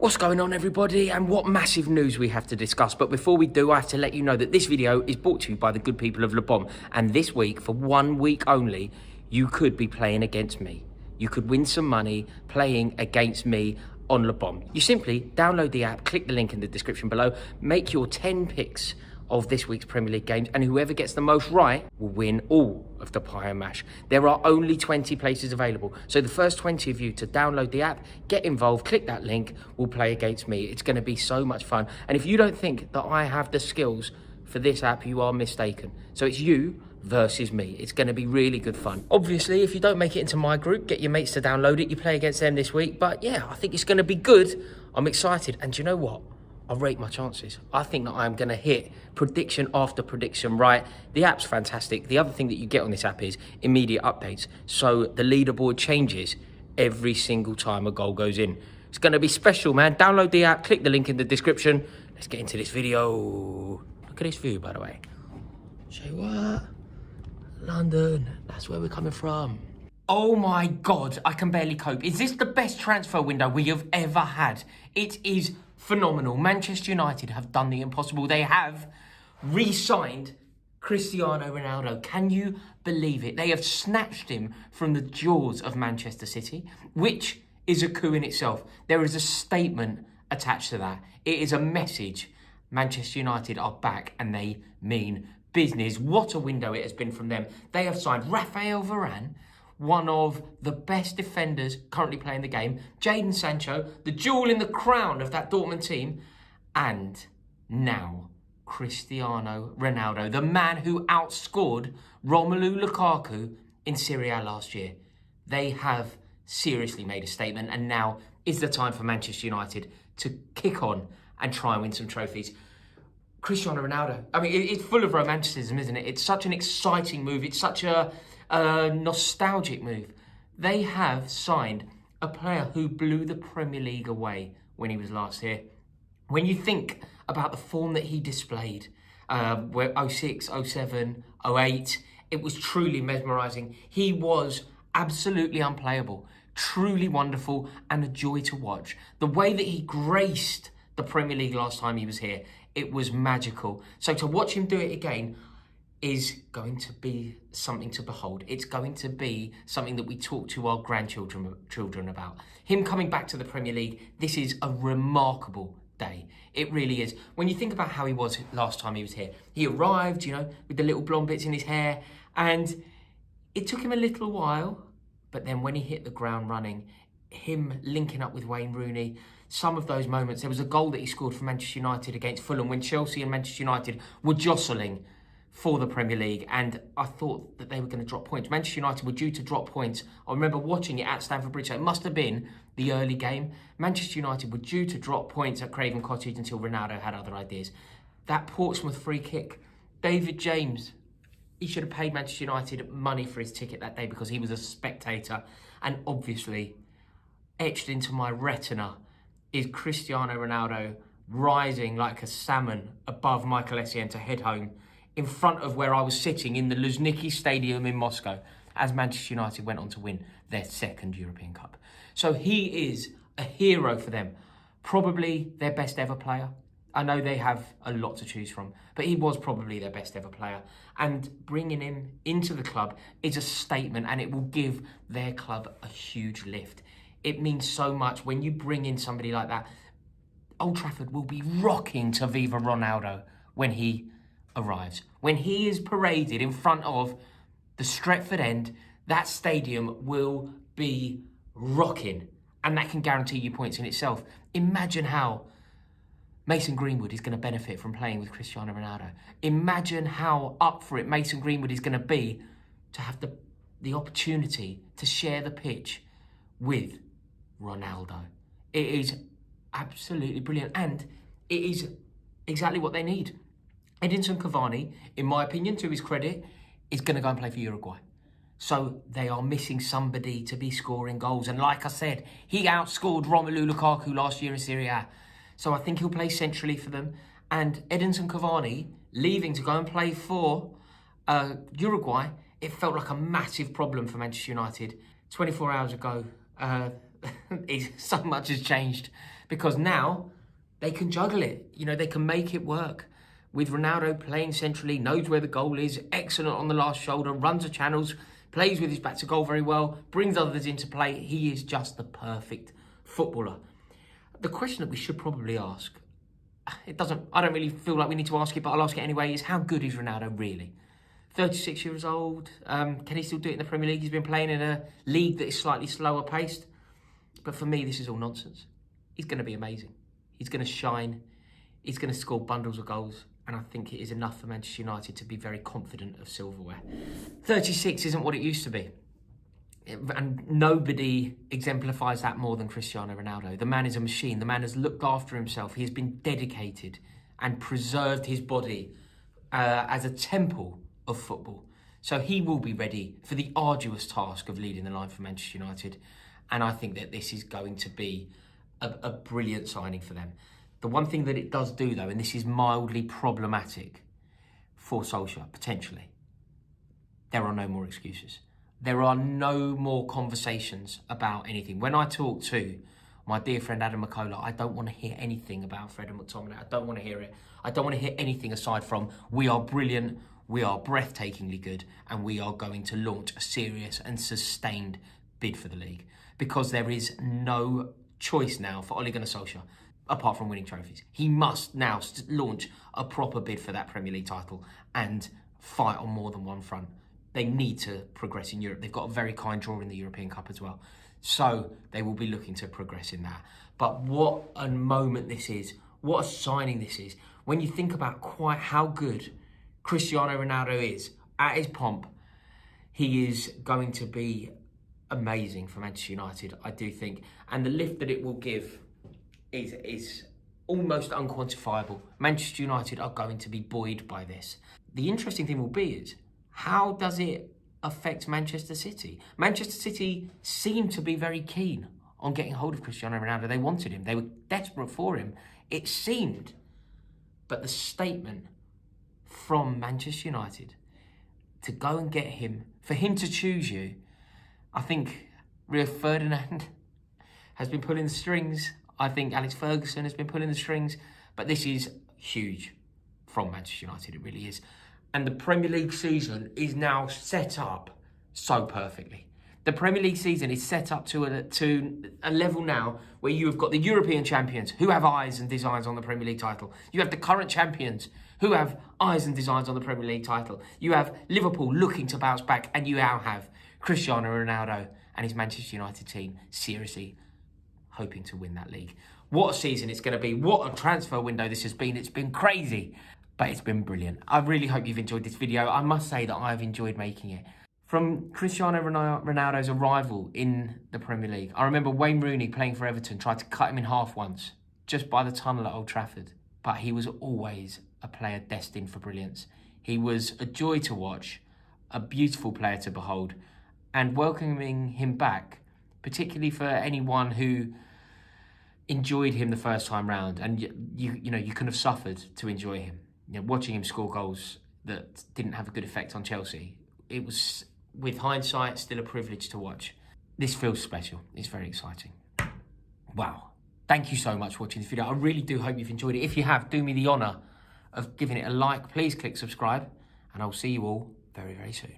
What's going on, everybody, and what massive news we have to discuss. But before we do, I have to let you know that this video is brought to you by the good people of Le Bon. And this week, for 1 week only, you could be playing against me. You could win some money playing against me on Le Bon. You simply download the app, click the link in the description below, make your 10 picks of this week's Premier League games, and whoever gets the most right will win all of the pie and mash. There are only 20 places available, so the first 20 of you to download the app, get involved, click that link, will play against me. It's going to be so much fun, and if you don't think that I have the skills for this app, you are mistaken. So it's you versus me. It's going to be really good fun. Obviously, if you don't make it into my group, get your mates to download it. You play against them this week, but yeah, I think it's going to be good. I'm excited, and do you know what? I rate my chances. I think that I'm going to hit prediction after prediction right. The app's fantastic. The other thing that you get on this app is immediate updates. So the leaderboard changes every single time a goal goes in. It's going to be special, man. Download the app, click the link in the description. Let's get into this video. Look at this view, by the way. Say what? London, that's where we're coming from. Oh my God, I can barely cope. Is this the best transfer window we have ever had? It is phenomenal. Manchester United have done the impossible. They have re-signed Cristiano Ronaldo. Can you believe it? They have snatched him from the jaws of Manchester City, which is a coup in itself. There is a statement attached to that. It is a message. Manchester United are back and they mean business. What a window it has been from them. They have signed Rafael Varane, one of the best defenders currently playing the game, Jadon Sancho, the jewel in the crown of that Dortmund team, and now Cristiano Ronaldo, the man who outscored Romelu Lukaku in Serie A last year. They have seriously made a statement, and now is the time for Manchester United to kick on and try and win some trophies. Cristiano Ronaldo, I mean, it's full of romanticism, isn't it? It's such an exciting move. It's such a nostalgic move. They have signed a player who blew the Premier League away when he was last here. When you think about the form that he displayed, where 06, 07, 08, it was truly mesmerising. He was absolutely unplayable, truly wonderful, and a joy to watch. The way that he graced the Premier League last time he was here, it was magical. So to watch him do it again is going to be something to behold. It's going to be something that we talk to our grandchildren about. Him coming back to the Premier League, this is a remarkable day. It really is. When you think about how he was last time he was here, he arrived, you know, with the little blonde bits in his hair, and it took him a little while, but then when he hit the ground running, him linking up with Wayne Rooney, some of those moments, there was a goal that he scored for Manchester United against Fulham when Chelsea and Manchester United were jostling for the Premier League, and I thought that they were going to drop points. Manchester United were due to drop points. I remember watching it at Stamford Bridge, so it must have been the early game. Manchester United were due to drop points at Craven Cottage until Ronaldo had other ideas. That Portsmouth free kick, David James, he should have paid Manchester United money for his ticket that day because he was a spectator. And obviously, etched into my retina is Cristiano Ronaldo rising like a salmon above Michael Essien to head home in front of where I was sitting in the Luzhniki Stadium in Moscow as Manchester United went on to win their second European Cup. So he is a hero for them, probably their best ever player. I know they have a lot to choose from, but he was probably their best ever player. And bringing him into the club is a statement, and it will give their club a huge lift. It means so much when you bring in somebody like that. Old Trafford will be rocking to Viva Ronaldo when he arrives. When he is paraded in front of the Stretford End, that stadium will be rocking, and that can guarantee you points in itself. Imagine how Mason Greenwood is going to benefit from playing with Cristiano Ronaldo. Imagine how up for it Mason Greenwood is going to be to have the opportunity to share the pitch with Ronaldo. It is absolutely brilliant, and it is exactly what they need. Edinson Cavani, in my opinion, to his credit, is going to go and play for Uruguay. So they are missing somebody to be scoring goals. And like I said, he outscored Romelu Lukaku last year in Serie A. So I think he'll play centrally for them. And Edinson Cavani leaving to go and play for Uruguay, it felt like a massive problem for Manchester United. 24 hours ago, so much has changed. because now they can juggle it. You know, they can make it work. With Ronaldo playing centrally, knows where the goal is, excellent on the last shoulder, runs the channels, plays with his back to goal very well, brings others into play. He is just the perfect footballer. The question that we should probably ask, I don't really feel like we need to ask it, but I'll ask it anyway, is how good is Ronaldo really? 36 years old, can he still do it in the Premier League? He's been playing in a league that is slightly slower paced. But for me, this is all nonsense. He's going to be amazing. He's going to shine. He's going to score bundles of goals. And I think it is enough for Manchester United to be very confident of silverware. 36 isn't what it used to be. And nobody exemplifies that more than Cristiano Ronaldo. The man is a machine. The man has looked after himself. He has been dedicated and preserved his body as a temple of football. So he will be ready for the arduous task of leading the line for Manchester United. And I think that this is going to be a brilliant signing for them. The one thing that it does do, though, and this is mildly problematic for Solskjaer, potentially, there are no more excuses. There are no more conversations about anything. When I talk to my dear friend Adam McCullough, I don't want to hear anything about Fred and McTominay. I don't want to hear it. I don't want to hear anything aside from, we are brilliant, we are breathtakingly good, and we are going to launch a serious and sustained bid for the league. Because there is no choice now for Ole Gunnar Solskjaer, apart from winning trophies. He must now launch a proper bid for that Premier League title and fight on more than one front. They need to progress in Europe. They've got a very kind draw in the European Cup as well. So they will be looking to progress in that. But what a moment this is. What a signing this is. When you think about quite how good Cristiano Ronaldo is at his pomp, he is going to be amazing for Manchester United, I do think. And the lift that it will give is almost unquantifiable. Manchester United are going to be buoyed by this. The interesting thing will be is, how does it affect Manchester City? Manchester City seemed to be very keen on getting hold of Cristiano Ronaldo. They wanted him. They were desperate for him, it seemed. But the statement from Manchester United to go and get him, for him to choose you, I think Rio Ferdinand has been pulling the strings. I think Alex Ferguson has been pulling the strings. But this is huge from Manchester United, it really is. And the Premier League season is now set up so perfectly. The Premier League season is set up to a level now where you have got the European champions who have eyes and designs on the Premier League title. You have the current champions who have eyes and designs on the Premier League title. You have Liverpool looking to bounce back, and you now have Cristiano Ronaldo and his Manchester United team seriously hoping to win that league. What a season it's going to be. What a transfer window this has been. It's been crazy, but it's been brilliant. I really hope you've enjoyed this video. I must say that I've enjoyed making it. From Cristiano Ronaldo's arrival in the Premier League, I remember Wayne Rooney playing for Everton tried to cut him in half once, just by the tunnel at Old Trafford. But he was always a player destined for brilliance. He was a joy to watch, a beautiful player to behold, and welcoming him back, particularly for anyone who enjoyed him the first time round, and you know you couldn't have suffered to enjoy him. You know, watching him score goals that didn't have a good effect on Chelsea, it was, with hindsight, still a privilege to watch. This feels special. It's very exciting. Wow. Thank you so much for watching this video. I really do hope you've enjoyed it. If you have, do me the honour of giving it a like. Please click subscribe, and I'll see you all very, very soon.